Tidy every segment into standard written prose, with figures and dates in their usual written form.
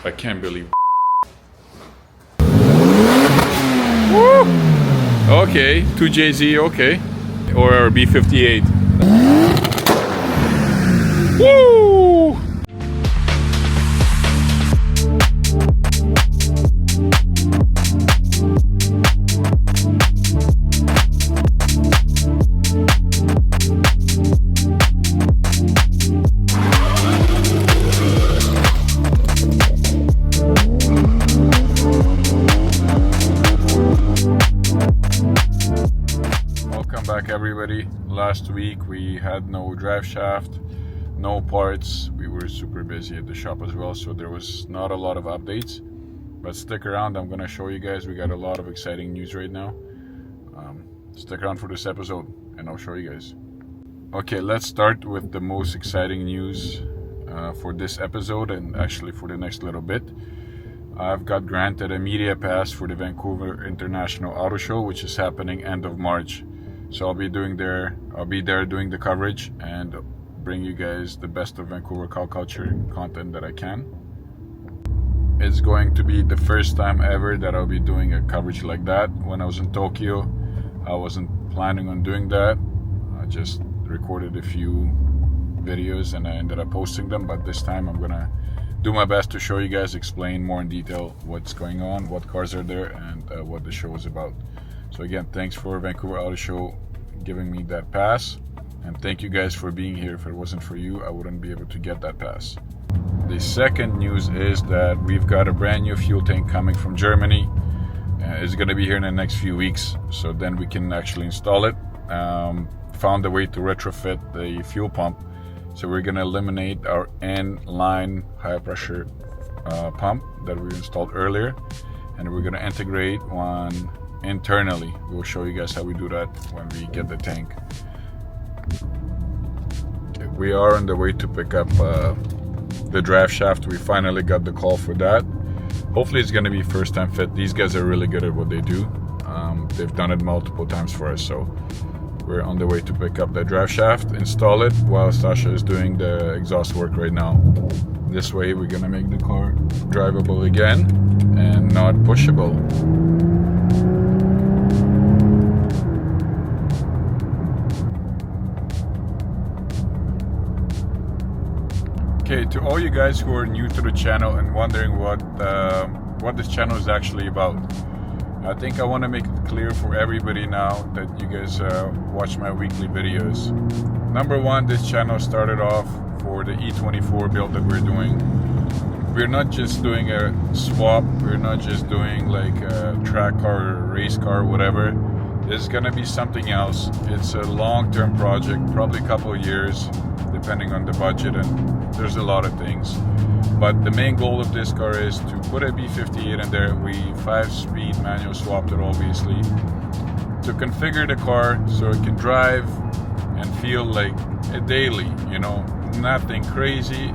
I can't believe. Woo! Okay, 2JZ, okay. Or B58. Woo! Everybody, last week we had no drive shaft, no parts. We were super busy at the shop as well, so there was not a lot of updates, but stick around. I'm gonna show you guys. We got a lot of exciting news right now. Stick around for this episode and I'll show you guys. Okay, let's start with the most exciting news for this episode, and actually for the next little bit. I've got granted a media pass for the Vancouver International Auto Show, which is happening end of March. So I'll be there doing the coverage and bring you guys the best of Vancouver car culture content that I can. It's going to be the first time ever that I'll be doing a coverage like that. When I was in Tokyo, I wasn't planning on doing that. I just recorded a few videos and I ended up posting them, but this time I'm gonna do my best to show you guys, explain more in detail what's going on, what cars are there, and what the show is about. So again, thanks for Vancouver Auto Show giving me that pass, and thank you guys for being here. If it wasn't for you, I wouldn't be able to get that pass. The second news is that we've got a brand new fuel tank coming from Germany. It's going to be here in the next few weeks, so then we can actually install it. Found a way to retrofit the fuel pump, so we're going to eliminate our N-line high pressure pump that we installed earlier, and we're going to integrate one internally. We'll show you guys how we do that when we get the tank. Okay, we are on the way to pick up the drive shaft. We finally got the call for that. Hopefully it's going to be first time fit. These guys are really good at what they do. They've done it multiple times for us, so we're on the way to pick up the drive shaft, install it, while Sasha is doing the exhaust work right now. This way we're going to make the car drivable again and not pushable. Okay, to all you guys who are new to the channel and wondering what this channel is actually about, I think I want to make it clear for everybody now that you guys watch my weekly videos. Number one, this channel started off for the E24 build that we're doing. We're not just doing a swap, we're not just doing like a track car or a race car or whatever. This is going to be something else. It's a long-term project, probably a couple of years, depending on the budget, and there's a lot of things. But the main goal of this car is to put a B58 in there. We 5-speed manual swapped it, obviously, to configure the car so it can drive and feel like a daily, you know, nothing crazy.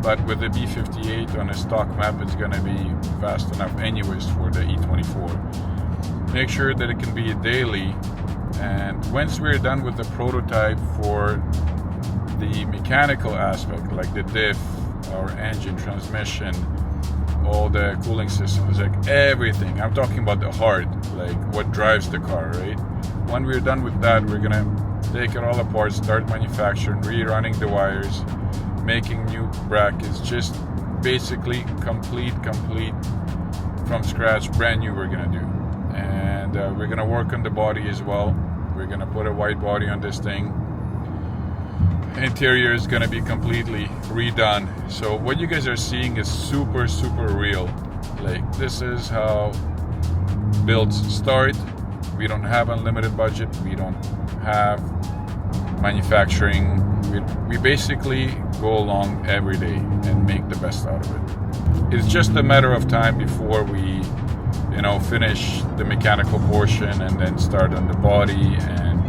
But with the B58 on a stock map, it's going to be fast enough anyways for the E24. Make sure that it can be a daily, and once we're done with the prototype for the mechanical aspect, like the diff, our engine, transmission, all the cooling systems, like everything, I'm talking about the heart, like what drives the car, right? When we're done with that, we're gonna take it all apart, start manufacturing, rerunning the wires, making new brackets, just basically complete from scratch, brand new we're gonna do. And we're gonna work on the body as well. We're gonna put a white body on this thing. Interior is gonna be completely redone. So what you guys are seeing is super real. Like, this is how builds start. We don't have unlimited budget. We don't have manufacturing. We basically go along every day and make the best out of it. It's just a matter of time before we, you know, finish the mechanical portion and then start on the body and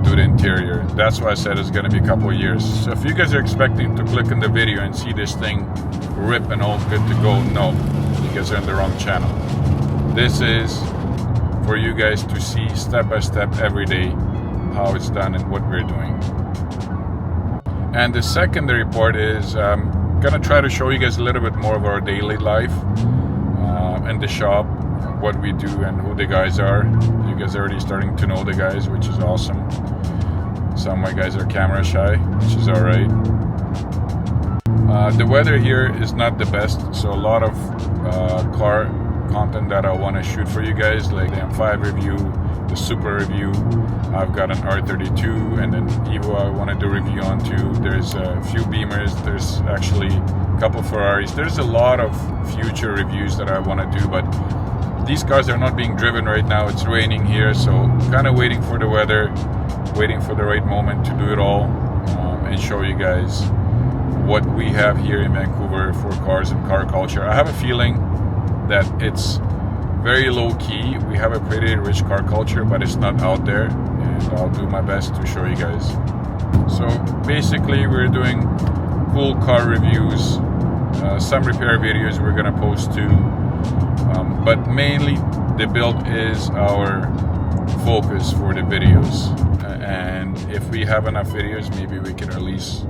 do the interior. That's why I said it's going to be a couple of years. So if you guys are expecting to click on the video and see this thing rip and all good to go, no, you guys are on the wrong channel. This is for you guys to see step by step every day how it's done and what we're doing. And the secondary part is gonna try to show you guys a little bit more of our daily life in the shop, what we do and who the guys are. You guys are already starting to know the guys, which is awesome. Some of my guys are camera shy, which is alright. The weather here is not the best, so a lot of car content that I want to shoot for you guys, like the M5 review, the Super review. I've got an R32 and an Evo I want to do review on too. There's a few Beamers, there's actually a couple Ferraris. There's a lot of future reviews that I want to do, but these cars are not being driven right now. It's raining here, so kind of waiting for the weather, waiting for the right moment to do it all and show you guys what we have here in Vancouver for cars and car culture. I have a feeling that it's very low key. We have a pretty rich car culture, but it's not out there, and I'll do my best to show you guys. So basically we're doing cool car reviews, some repair videos we're gonna post too, but mainly the build is our focus for the videos, and if we have enough videos, maybe we can release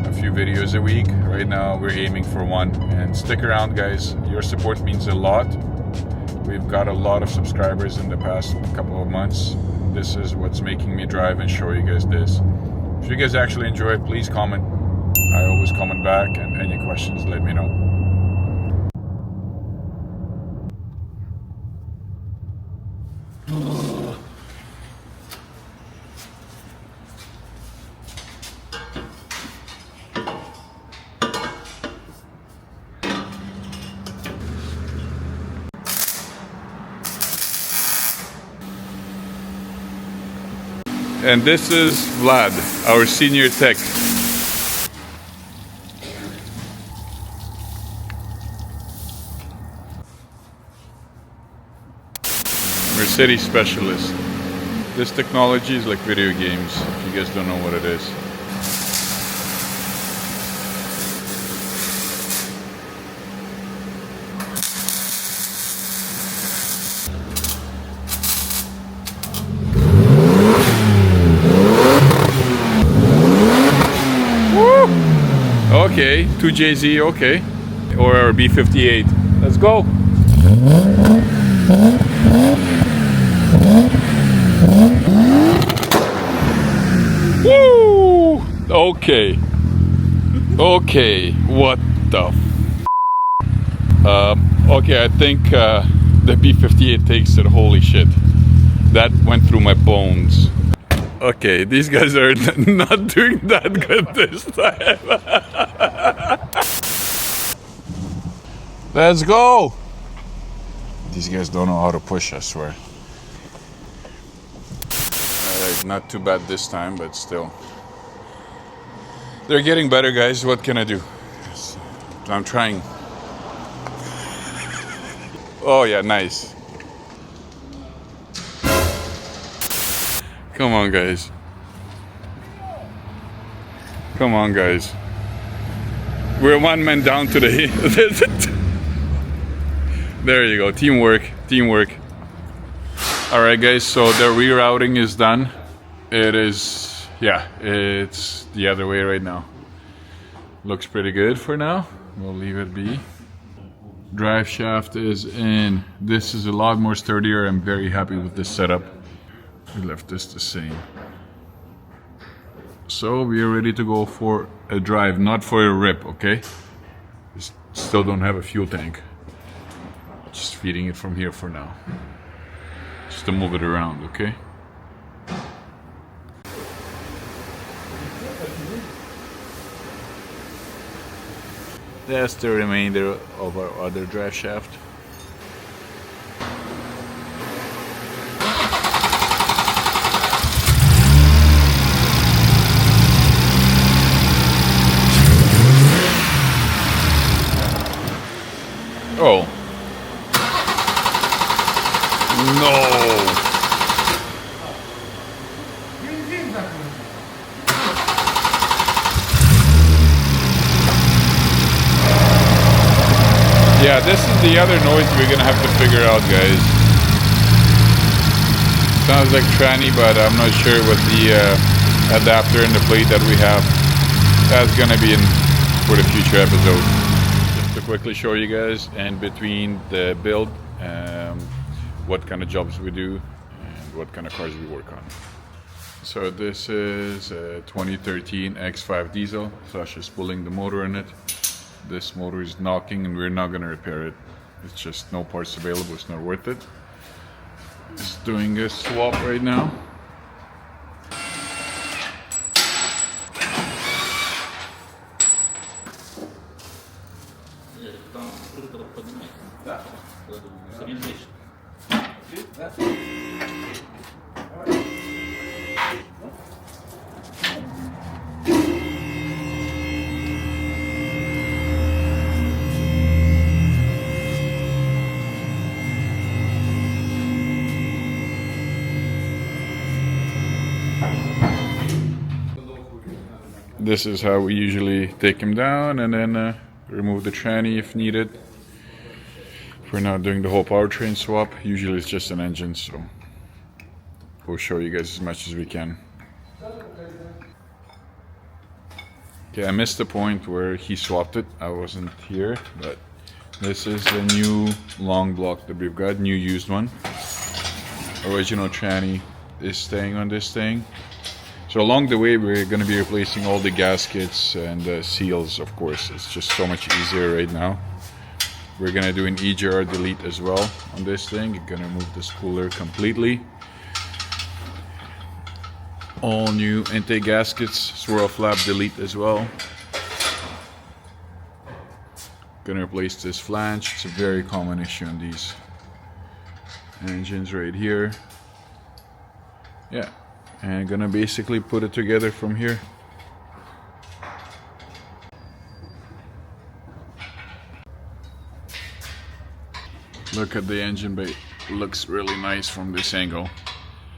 a few videos a week. Right now we're aiming for one, and stick around guys, your support means a lot. We've got a lot of subscribers in the past couple of months. This is what's making me drive and show you guys this. If you guys actually enjoy it, please comment. I always comment back, and any questions, let me know. And this is Vlad, our senior tech. Mercedes specialist. This technology is like video games, if you guys don't know what it is. Okay, 2JZ, okay. Or our B58. Let's go. Woo! Okay. Okay, what the okay, I think the B58 takes it. Holy shit. That went through my bones. Okay, these guys are not doing that good this time. Let's go! These guys don't know how to push, I swear. Alright, not too bad this time, but still. They're getting better, guys. What can I do? I'm trying. Oh yeah, nice. Come on, guys. Come on, guys. We're one man down today. There you go. Teamwork. Teamwork. Alright, guys. So the rerouting is done. It is, yeah, it's the other way right now. Looks pretty good for now. We'll leave it be. Drive shaft is in. This is a lot more sturdier. I'm very happy with this setup. We left this the same. So we are ready to go for a drive, not for a rip, okay? We still don't have a fuel tank. Just feeding it from here for now. Just to move it around, okay? That's the remainder of our other drive shaft. Oh. No. Yeah, this is the other noise we're gonna have to figure out, guys. Sounds like tranny, but I'm not sure what the adapter and the plate that we have. That's gonna be for the future episode. Just to quickly show you guys, and between the build, what kind of jobs we do and what kind of cars we work on. So this is a 2013 X5 diesel. Sasha's pulling the motor in it. This motor is knocking and we're not going to repair it. It's just no parts available, it's not worth it. Just doing a swap right now. This is how we usually take him down, and then remove the tranny if needed. If we're not doing the whole powertrain swap, usually it's just an engine, so we'll show you guys as much as we can. Okay, I missed the point where he swapped it. I wasn't here, but this is the new long block that we've got, new used one. Original tranny is staying on this thing. So along the way, we're going to be replacing all the gaskets and the seals, of course. It's just so much easier right now. We're going to do an EGR delete as well on this thing. You're going to remove the spooler completely. All new intake gaskets, swirl flap delete as well. Going to replace this flange. It's a very common issue on these engines right here. Yeah. And gonna basically put it together from here. Look at the engine bay. It looks really nice from this angle.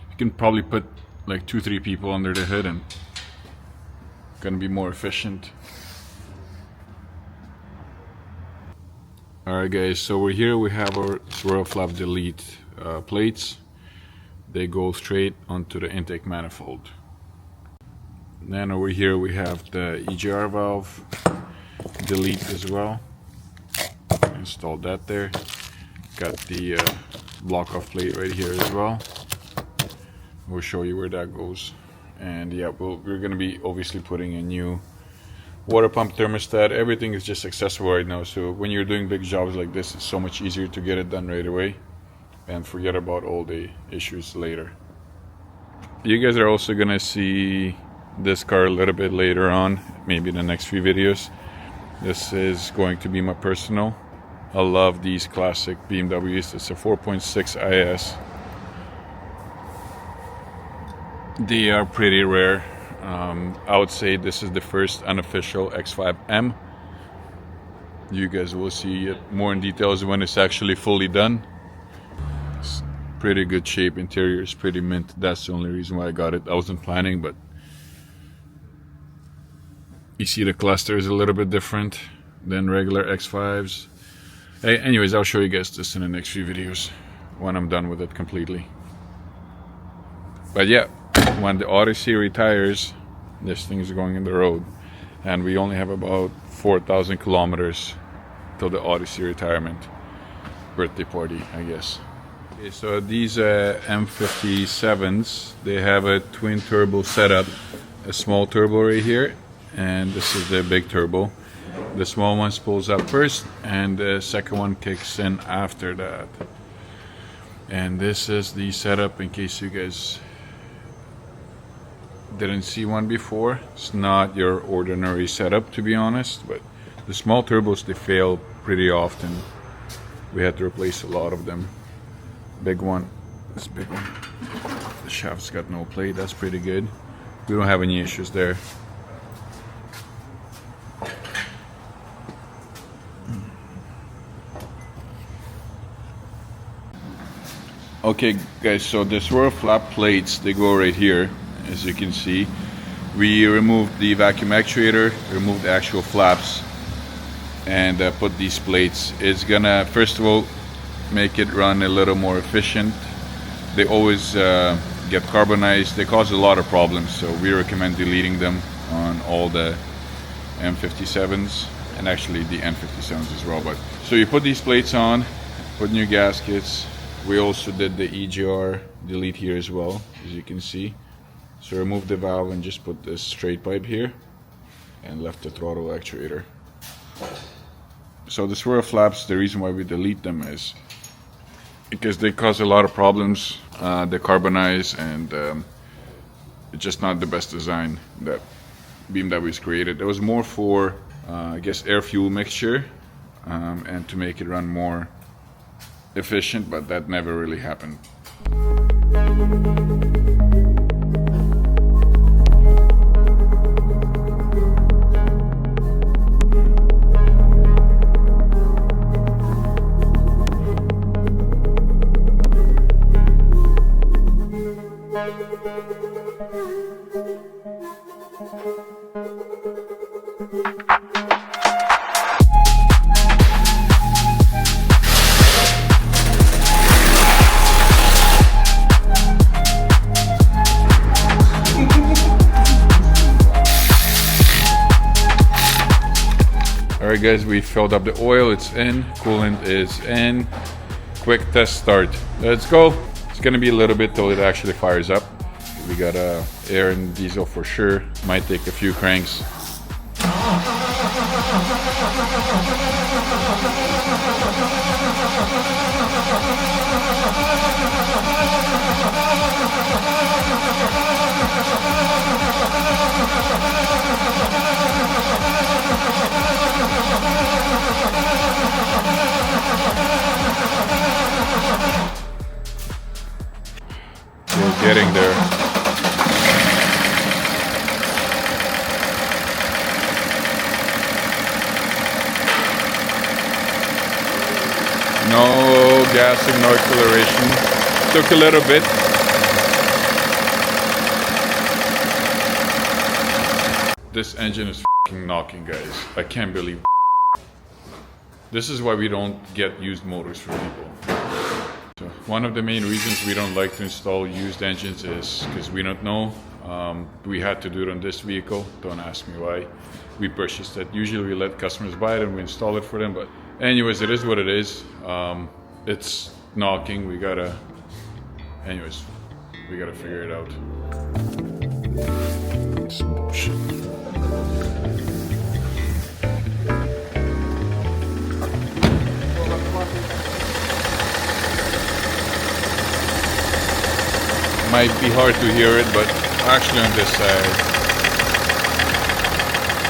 You can probably put like 2-3 people under the hood and gonna be more efficient. Alright guys, so we're here, we have our swirl flap delete plates. They go straight onto the intake manifold. Then over here we have the EGR valve delete as well. Installed that there. Got the block off plate right here as well. We'll show you where that goes. And yeah, we're going to be obviously putting a new water pump thermostat. Everything is just accessible right now, so when you're doing big jobs like this, it's so much easier to get it done right away and forget about all the issues later. You guys are also gonna see this car a little bit later on, maybe in the next few videos. This is going to be my personal. I love these classic BMWs. It's a 4.6 IS. They are pretty rare. I would say this is the first unofficial X5M. You guys will see it more in details when it's actually fully done. It's pretty good shape, interior is pretty mint. That's the only reason why I got it. I wasn't planning, but you see the cluster is a little bit different than regular X5s. Hey, anyways, I'll show you guys this in the next few videos when I'm done with it completely. But yeah, when the Odyssey retires, this thing is going in the road, and we only have about 4,000 kilometers till the Odyssey retirement. Birthday party, I guess. Okay, so these M57s, they have a twin turbo setup, a small turbo right here, and this is the big turbo. The small one pulls up first, and the second one kicks in after that. And this is the setup in case you guys didn't see one before. It's not your ordinary setup, to be honest, but the small turbos, they fail pretty often. We had to replace a lot of them. Big one, this big one, the shaft's got no plate. That's pretty good. We don't have any issues there. Okay guys, so the swirl flap plates, they go right here. As you can see, we removed the vacuum actuator, removed the actual flaps, and put these plates. It's gonna, first of all, make it run a little more efficient. They always get carbonized. They cause a lot of problems, so we recommend deleting them on all the M57s and actually the N57s as well. But so you put these plates on, put new gaskets. We also did the EGR delete here as well, as you can see. So remove the valve and just put this straight pipe here and left the throttle actuator. So the swirl flaps, the reason why we delete them is because they cause a lot of problems. They carbonize, and it's just not the best design that BMW's created. It was more for, I guess, air-fuel mixture and to make it run more efficient, but that never really happened. Alright guys, we filled up the oil, it's in, coolant is in. Quick test start. Let's go. It's gonna be a little bit till it actually fires up. We got air and diesel for sure. Might take a few cranks. We're getting there. No gassing, no acceleration. Took a little bit. This engine is f***ing knocking, guys. I can't believe it. This is why we don't get used motors for people. So one of the main reasons we don't like to install used engines is because we don't know. We had to do it on this vehicle. Don't ask me why. We purchased it. Usually we let customers buy it and we install it for them. But anyways, it is what it is. It's knocking. We gotta figure it out. Some bullshit. Might be hard to hear it, but actually on this side.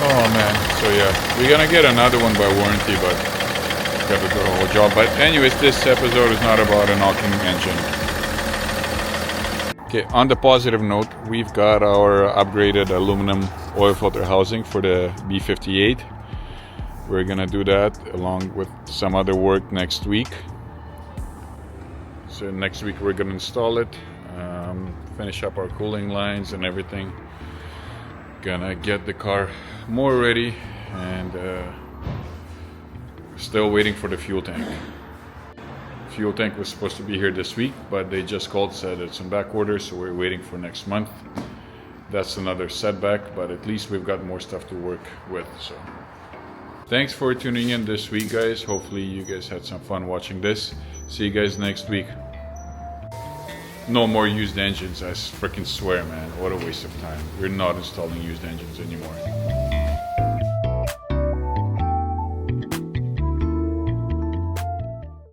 Oh man, so yeah, we're gonna get another one by warranty, but got to do a whole job. But anyways, this episode is not about a knocking engine. Okay, on the positive note, we've got our upgraded aluminum oil filter housing for the B58. We're gonna do that along with some other work next week. So next week we're gonna install it. Finish up our cooling lines and everything. Gonna get the car more ready, and still waiting for the fuel tank. Fuel tank was supposed to be here this week, but they just called, said it's in back order, so we're waiting for next month. That's another setback, but at least we've got more stuff to work with. So thanks for tuning in this week, guys. Hopefully you guys had some fun watching this. See you guys next week. No more used engines, I freaking swear, man. What a waste of time. We're not installing used engines anymore.